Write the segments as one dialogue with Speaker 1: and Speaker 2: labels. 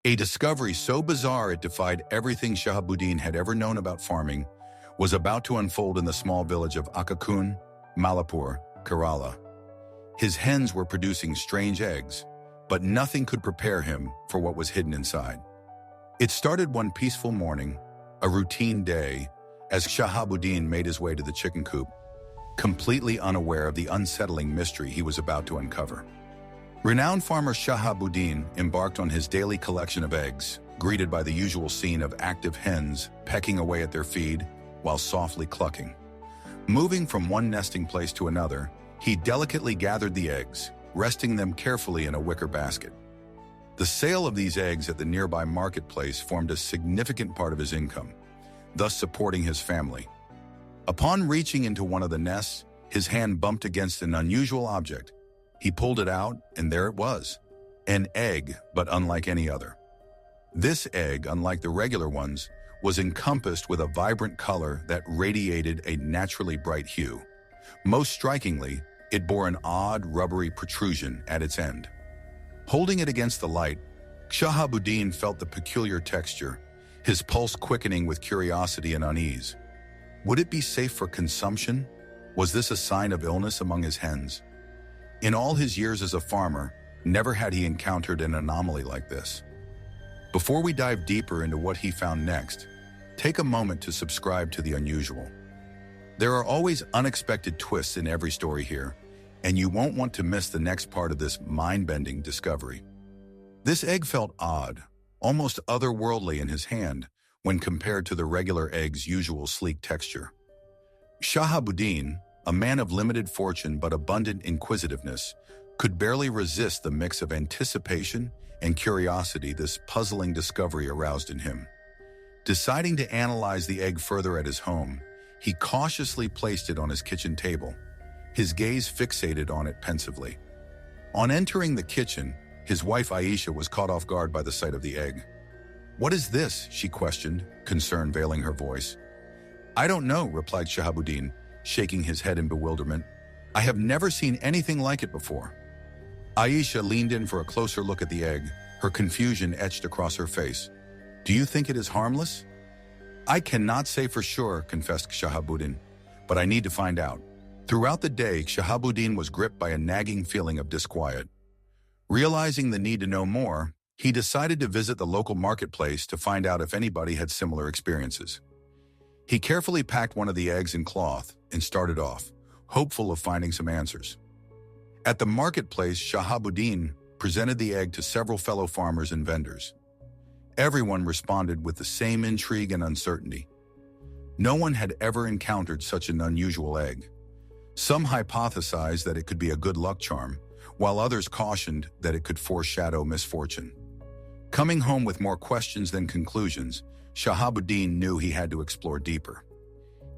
Speaker 1: A discovery so bizarre it defied everything Shahabuddin had ever known about farming was about to unfold in the small village of Akakun, Malapur, Kerala. His hens were producing strange eggs, but nothing could prepare him for what was hidden inside. It started one peaceful morning, a routine day, as Shahabuddin made his way to the chicken coop, completely unaware of the unsettling mystery he was about to uncover. Renowned farmer Shahabuddin embarked on his daily collection of eggs, greeted by the usual scene of active hens pecking away at their feed while softly clucking. Moving from one nesting place to another, he delicately gathered the eggs, resting them carefully in a wicker basket. The sale of these eggs at the nearby marketplace formed a significant part of his income, thus supporting his family. Upon reaching into one of the nests, his hand bumped against an unusual object. He pulled it out, and there it was. An egg, but unlike any other. This egg, unlike the regular ones, was encompassed with a vibrant color that radiated a naturally bright hue. Most strikingly, it bore an odd, rubbery protrusion at its end. Holding it against the light, Shahabuddin felt the peculiar texture, his pulse quickening with curiosity and unease. Would it be safe for consumption? Was this a sign of illness among his hens? In all his years as a farmer, never had he encountered an anomaly like this. Before we dive deeper into what he found next, take a moment to subscribe to The Unusual. There are always unexpected twists in every story here, and you won't want to miss the next part of this mind-bending discovery. This egg felt odd, almost otherworldly in his hand when compared to the regular egg's usual sleek texture. Shahabuddin, a man of limited fortune but abundant inquisitiveness, could barely resist the mix of anticipation and curiosity this puzzling discovery aroused in him. Deciding to analyze the egg further at his home, he cautiously placed it on his kitchen table, his gaze fixated on it pensively. On entering the kitchen, his wife Aisha was caught off guard by the sight of the egg. "What is this?" she questioned, concern veiling her voice. "I don't know," replied Shahabuddin, shaking his head in bewilderment. "I have never seen anything like it before." Aisha leaned in for a closer look at the egg, her confusion etched across her face. "Do you think it is harmless?" "I cannot say for sure," confessed Shahabuddin, "but I need to find out." Throughout the day, Shahabuddin was gripped by a nagging feeling of disquiet. Realizing the need to know more, he decided to visit the local marketplace to find out if anybody had similar experiences. He carefully packed one of the eggs in cloth and started off, hopeful of finding some answers. At the marketplace, Shahabuddin presented the egg to several fellow farmers and vendors. Everyone responded with the same intrigue and uncertainty. No one had ever encountered such an unusual egg. Some hypothesized that it could be a good luck charm, while others cautioned that it could foreshadow misfortune. Coming home with more questions than conclusions, Shahabuddin knew he had to explore deeper.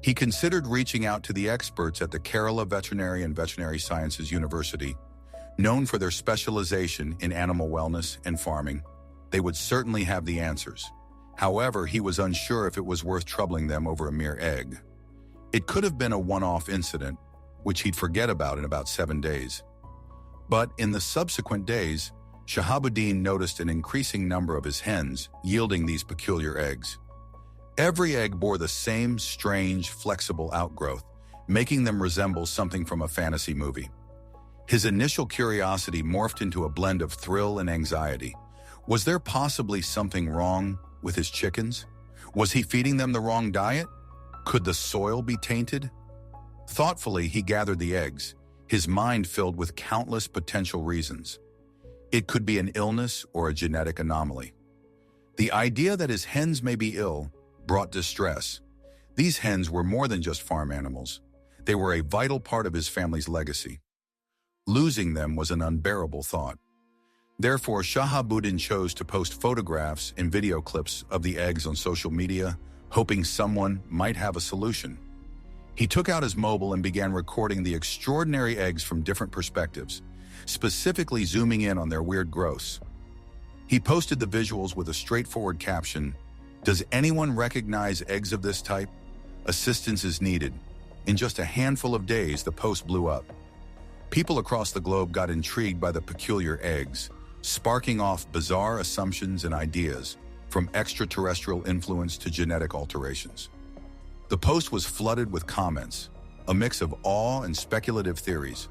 Speaker 1: He considered reaching out to the experts at the Kerala Veterinary and Veterinary Sciences University, known for their specialization in animal wellness and farming. They would certainly have the answers. However, he was unsure if it was worth troubling them over a mere egg. It could have been a one-off incident, which he'd forget about in about 7 days. But in the subsequent days, Shahabuddin noticed an increasing number of his hens yielding these peculiar eggs. Every egg bore the same strange, flexible outgrowth, making them resemble something from a fantasy movie. His initial curiosity morphed into a blend of thrill and anxiety. Was there possibly something wrong with his chickens? Was he feeding them the wrong diet? Could the soil be tainted? Thoughtfully, he gathered the eggs, his mind filled with countless potential reasons. It could be an illness or a genetic anomaly. The idea that his hens may be ill brought distress. These hens were more than just farm animals. They were a vital part of his family's legacy. Losing them was an unbearable thought. Therefore, Shahabuddin chose to post photographs and video clips of the eggs on social media, hoping someone might have a solution. He took out his mobile and began recording the extraordinary eggs from different perspectives, specifically zooming in on their weird growths. He posted the visuals with a straightforward caption, "Does anyone recognize eggs of this type? Assistance is needed." In just a handful of days, the post blew up. People across the globe got intrigued by the peculiar eggs, sparking off bizarre assumptions and ideas, from extraterrestrial influence to genetic alterations. The post was flooded with comments, a mix of awe and speculative theories.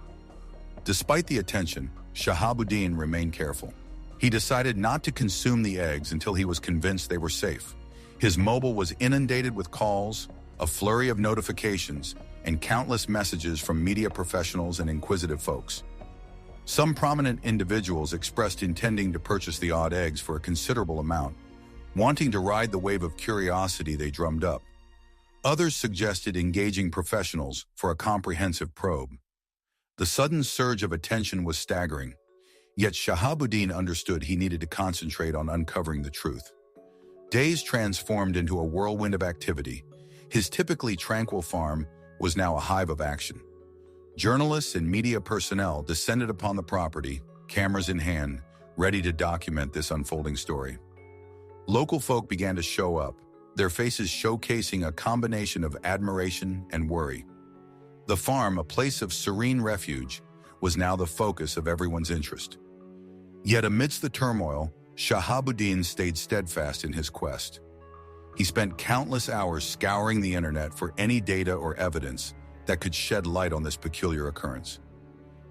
Speaker 1: Despite the attention, Shahabuddin remained careful. He decided not to consume the eggs until he was convinced they were safe. His mobile was inundated with calls, a flurry of notifications, and countless messages from media professionals and inquisitive folks. Some prominent individuals expressed intending to purchase the odd eggs for a considerable amount, wanting to ride the wave of curiosity they drummed up. Others suggested engaging professionals for a comprehensive probe. The sudden surge of attention was staggering, yet Shahabuddin understood he needed to concentrate on uncovering the truth. Days transformed into a whirlwind of activity. His typically tranquil farm was now a hive of action. Journalists and media personnel descended upon the property, cameras in hand, ready to document this unfolding story. Local folk began to show up, their faces showcasing a combination of admiration and worry. The farm, a place of serene refuge, was now the focus of everyone's interest. Yet amidst the turmoil, Shahabuddin stayed steadfast in his quest. He spent countless hours scouring the internet for any data or evidence that could shed light on this peculiar occurrence.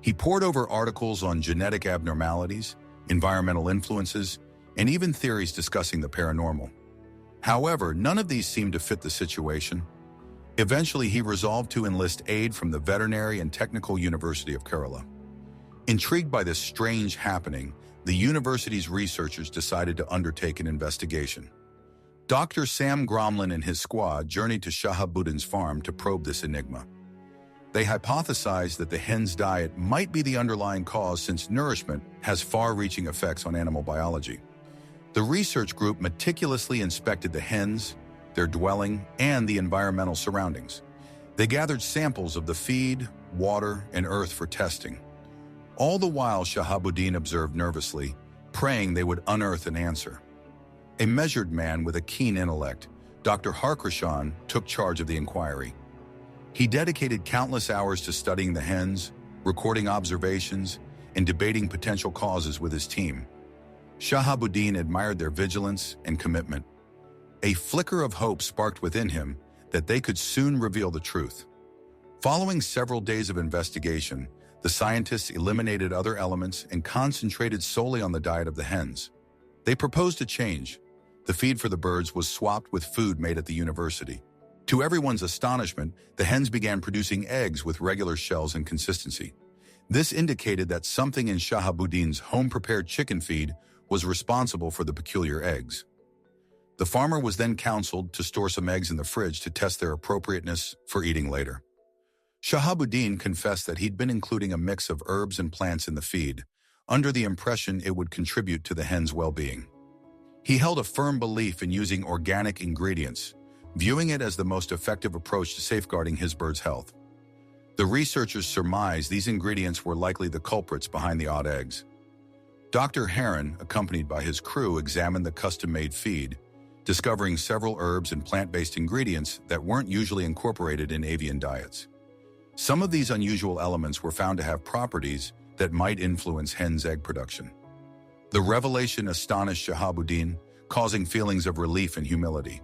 Speaker 1: He pored over articles on genetic abnormalities, environmental influences, and even theories discussing the paranormal. However, none of these seemed to fit the situation. Eventually, he resolved to enlist aid from the Veterinary and Technical University of Kerala. Intrigued by this strange happening, the university's researchers decided to undertake an investigation. Dr. Sam Gromlin and his squad journeyed to Shahabuddin's farm to probe this enigma. They hypothesized that the hen's diet might be the underlying cause, since nourishment has far-reaching effects on animal biology. The research group meticulously inspected the hens, their dwelling, and the environmental surroundings. They gathered samples of the feed, water, and earth for testing. All the while, Shahabuddin observed nervously, praying they would unearth an answer. A measured man with a keen intellect, Dr. Harkrishan took charge of the inquiry. He dedicated countless hours to studying the hens, recording observations, and debating potential causes with his team. Shahabuddin admired their vigilance and commitment. A flicker of hope sparked within him that they could soon reveal the truth. Following several days of investigation, the scientists eliminated other elements and concentrated solely on the diet of the hens. They proposed a change. The feed for the birds was swapped with food made at the university. To everyone's astonishment, the hens began producing eggs with regular shells and consistency. This indicated that something in Shahabuddin's home-prepared chicken feed was responsible for the peculiar eggs. The farmer was then counseled to store some eggs in the fridge to test their appropriateness for eating later. Shahabuddin confessed that he'd been including a mix of herbs and plants in the feed, under the impression it would contribute to the hens' well-being. He held a firm belief in using organic ingredients, viewing it as the most effective approach to safeguarding his bird's health. The researchers surmised these ingredients were likely the culprits behind the odd eggs. Dr. Heron, accompanied by his crew, examined the custom-made feed, discovering several herbs and plant-based ingredients that weren't usually incorporated in avian diets. Some of these unusual elements were found to have properties that might influence hens' egg production. The revelation astonished Shahabuddin, causing feelings of relief and humility.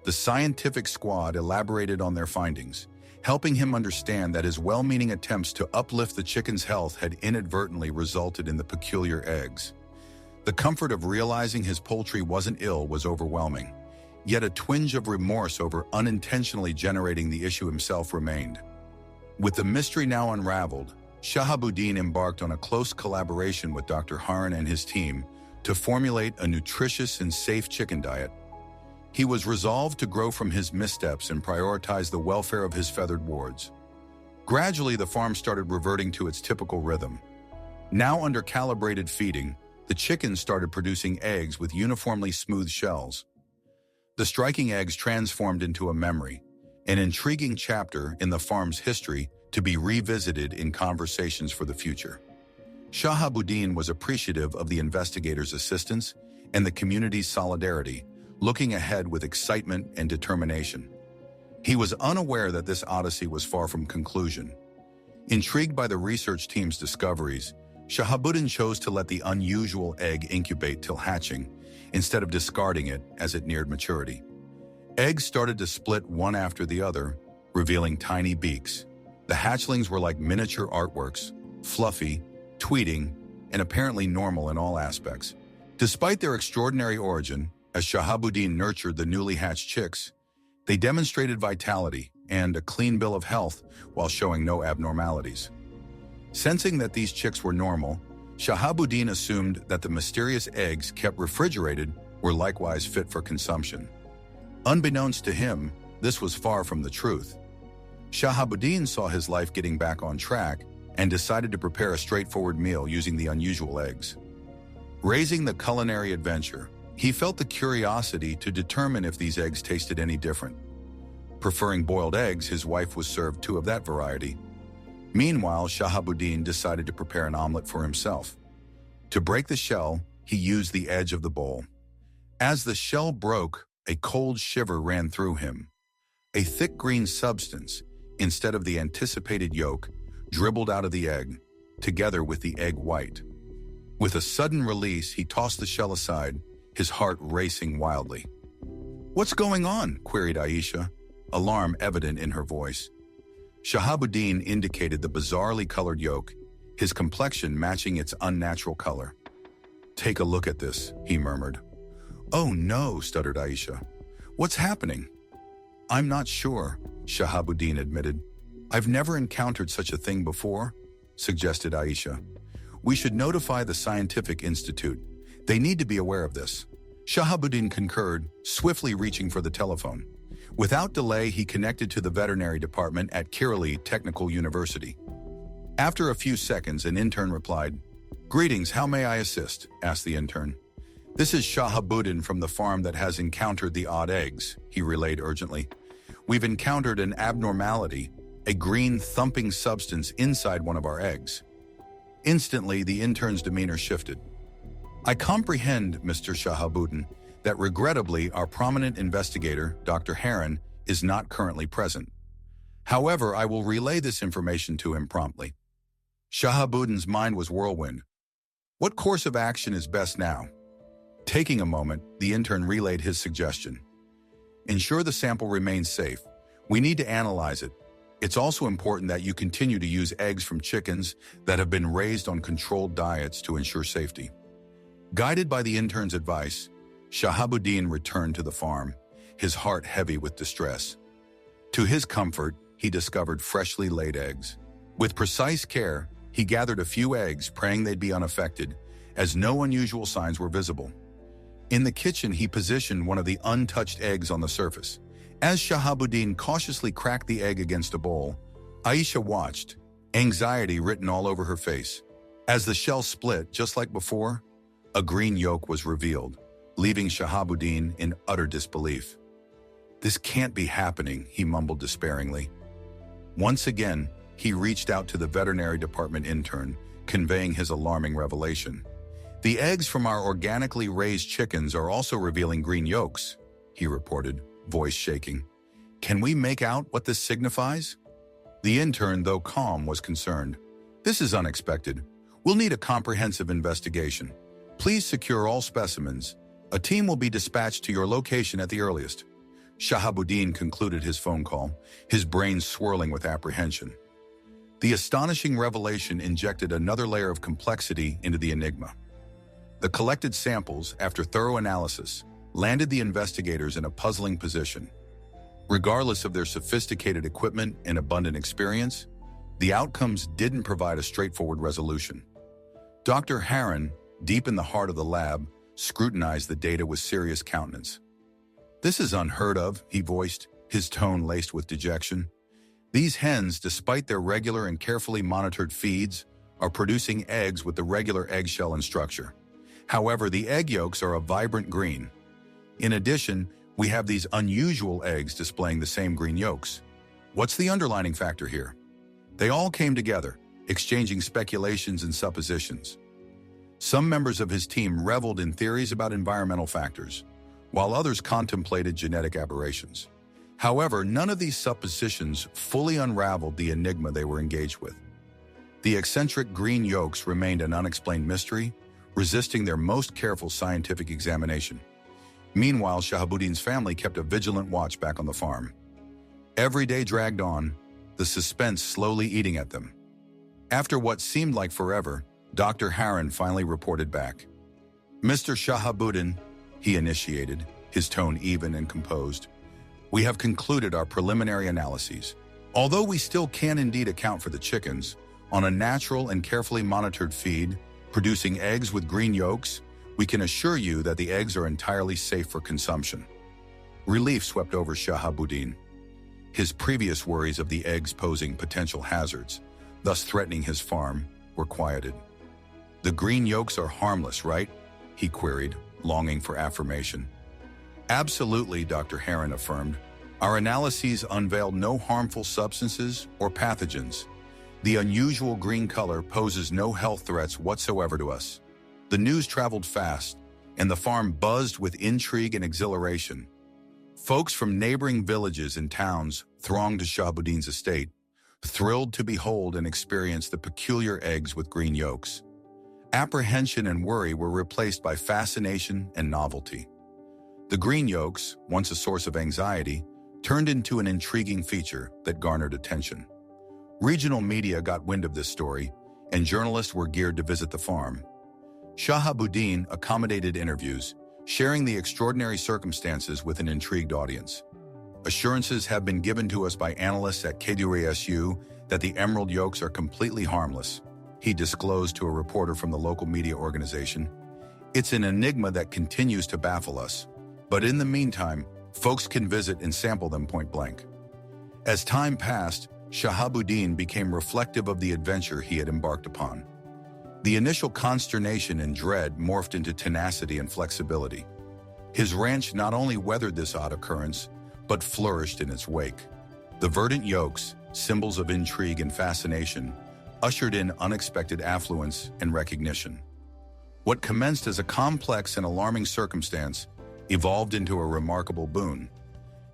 Speaker 1: The scientific squad elaborated on their findings, helping him understand that his well-meaning attempts to uplift the chicken's health had inadvertently resulted in the peculiar eggs. The comfort of realizing his poultry wasn't ill was overwhelming, yet a twinge of remorse over unintentionally generating the issue himself remained. With the mystery now unraveled, Shahabuddin embarked on a close collaboration with Dr. Haran and his team to formulate a nutritious and safe chicken diet. He was resolved to grow from his missteps and prioritize the welfare of his feathered wards. Gradually, the farm started reverting to its typical rhythm. Now under calibrated feeding, the chickens started producing eggs with uniformly smooth shells. The striking eggs transformed into a memory, an intriguing chapter in the farm's history to be revisited in conversations for the future. Shahabuddin was appreciative of the investigators' assistance and the community's solidarity, looking ahead with excitement and determination. He was unaware that this odyssey was far from conclusion. Intrigued by the research team's discoveries, Shahabuddin chose to let the unusual egg incubate till hatching, instead of discarding it as it neared maturity. Eggs started to split one after the other, revealing tiny beaks. The hatchlings were like miniature artworks, fluffy, tweeting, and apparently normal in all aspects. Despite their extraordinary origin, as Shahabuddin nurtured the newly hatched chicks, they demonstrated vitality and a clean bill of health while showing no abnormalities. Sensing that these chicks were normal, Shahabuddin assumed that the mysterious eggs kept refrigerated were likewise fit for consumption. Unbeknownst to him, this was far from the truth. Shahabuddin saw his life getting back on track and decided to prepare a straightforward meal using the unusual eggs. Raising the culinary adventure, he felt the curiosity to determine if these eggs tasted any different. Preferring boiled eggs, his wife was served 2 of that variety. Meanwhile, Shahabuddin decided to prepare an omelet for himself. To break the shell, he used the edge of the bowl. As the shell broke, a cold shiver ran through him. A thick green substance, instead of the anticipated yolk, dribbled out of the egg, together with the egg white. With a sudden release, he tossed the shell aside, his heart racing wildly. "What's going on?" queried Aisha, alarm evident in her voice. Shahabuddin indicated the bizarrely colored yolk, his complexion matching its unnatural color. "Take a look at this," he murmured. "Oh no," stuttered Aisha. "What's happening?" "I'm not sure," Shahabuddin admitted. "I've never encountered such a thing before," suggested Aisha. "We should notify the Scientific Institute. They need to be aware of this." Shahabuddin concurred, swiftly reaching for the telephone. Without delay, he connected to the veterinary department at Kirali Technical University. After a few seconds, an intern replied. "Greetings, how may I assist?" asked the intern. "This is Shahabuddin from the farm that has encountered the odd eggs," he relayed urgently. "We've encountered an abnormality, a green thumping substance inside one of our eggs." Instantly, the intern's demeanor shifted. "I comprehend, Mr. Shahabuddin, that regrettably our prominent investigator, Dr. Hens, is not currently present. However, I will relay this information to him promptly." Shahabuddin's mind was whirlwind. What course of action is best now? Taking a moment, the intern relayed his suggestion. "Ensure the sample remains safe. We need to analyze it. It's also important that you continue to use eggs from chickens that have been raised on controlled diets to ensure safety." Guided by the intern's advice, Shahabuddin returned to the farm, his heart heavy with distress. To his comfort, he discovered freshly laid eggs. With precise care, he gathered a few eggs, praying they'd be unaffected, as no unusual signs were visible. In the kitchen, he positioned one of the untouched eggs on the surface. As Shahabuddin cautiously cracked the egg against a bowl, Aisha watched, anxiety written all over her face. As the shell split, just like before, a green yolk was revealed, leaving Shahabuddin in utter disbelief. "This can't be happening," he mumbled despairingly. Once again, he reached out to the veterinary department intern, conveying his alarming revelation. "The eggs from our organically raised chickens are also revealing green yolks," he reported, voice shaking. "Can we make out what this signifies?" The intern, though calm, was concerned. "This is unexpected. We'll need a comprehensive investigation. Please secure all specimens. A team will be dispatched to your location at the earliest." Shahabuddin concluded his phone call, his brain swirling with apprehension. The astonishing revelation injected another layer of complexity into the enigma. The collected samples, after thorough analysis, landed the investigators in a puzzling position. Regardless of their sophisticated equipment and abundant experience, the outcomes didn't provide a straightforward resolution. Dr. Hens, deep in the heart of the lab, scrutinized the data with serious countenance. "This is unheard of," he voiced, his tone laced with dejection. "These hens, despite their regular and carefully monitored feeds, are producing eggs with the regular eggshell and structure. However, the egg yolks are a vibrant green. In addition, we have these unusual eggs displaying the same green yolks. What's the underlying factor here?" They all came together, exchanging speculations and suppositions. Some members of his team reveled in theories about environmental factors, while others contemplated genetic aberrations. However, none of these suppositions fully unraveled the enigma they were engaged with. The eccentric green yolks remained an unexplained mystery, resisting their most careful scientific examination. Meanwhile, Shahabuddin's family kept a vigilant watch back on the farm. Every day dragged on, the suspense slowly eating at them. After what seemed like forever, Dr. Harron finally reported back. "Mr. Shahabuddin," he initiated, his tone even and composed, "we have concluded our preliminary analyses. Although we still can indeed account for the chickens, on a natural and carefully monitored feed, producing eggs with green yolks, we can assure you that the eggs are entirely safe for consumption." Relief swept over Shahabuddin. His previous worries of the eggs posing potential hazards, thus threatening his farm, were quieted. "The green yolks are harmless, right?" he queried, longing for affirmation. "Absolutely," Dr. Harron affirmed. "Our analyses unveiled no harmful substances or pathogens. The unusual green color poses no health threats whatsoever to us." The news traveled fast, and the farm buzzed with intrigue and exhilaration. Folks from neighboring villages and towns thronged to Shahabuddin's estate, thrilled to behold and experience the peculiar eggs with green yolks. Apprehension and worry were replaced by fascination and novelty. The green yolks, once a source of anxiety, turned into an intriguing feature that garnered attention. Regional media got wind of this story, and journalists were geared to visit the farm. Shahabuddin accommodated interviews, sharing the extraordinary circumstances with an intrigued audience. "Assurances have been given to us by analysts at KDRSU that the emerald yolks are completely harmless," he disclosed to a reporter from the local media organization. "It's an enigma that continues to baffle us. But in the meantime, folks can visit and sample them point blank." As time passed, Shahabuddin became reflective of the adventure he had embarked upon. The initial consternation and dread morphed into tenacity and flexibility. His ranch not only weathered this odd occurrence, but flourished in its wake. The verdant yolks, symbols of intrigue and fascination, ushered in unexpected affluence and recognition. What commenced as a complex and alarming circumstance evolved into a remarkable boon.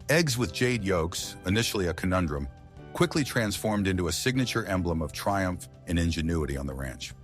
Speaker 1: Eggs with jade yolks, initially a conundrum, quickly transformed into a signature emblem of triumph and ingenuity on the ranch.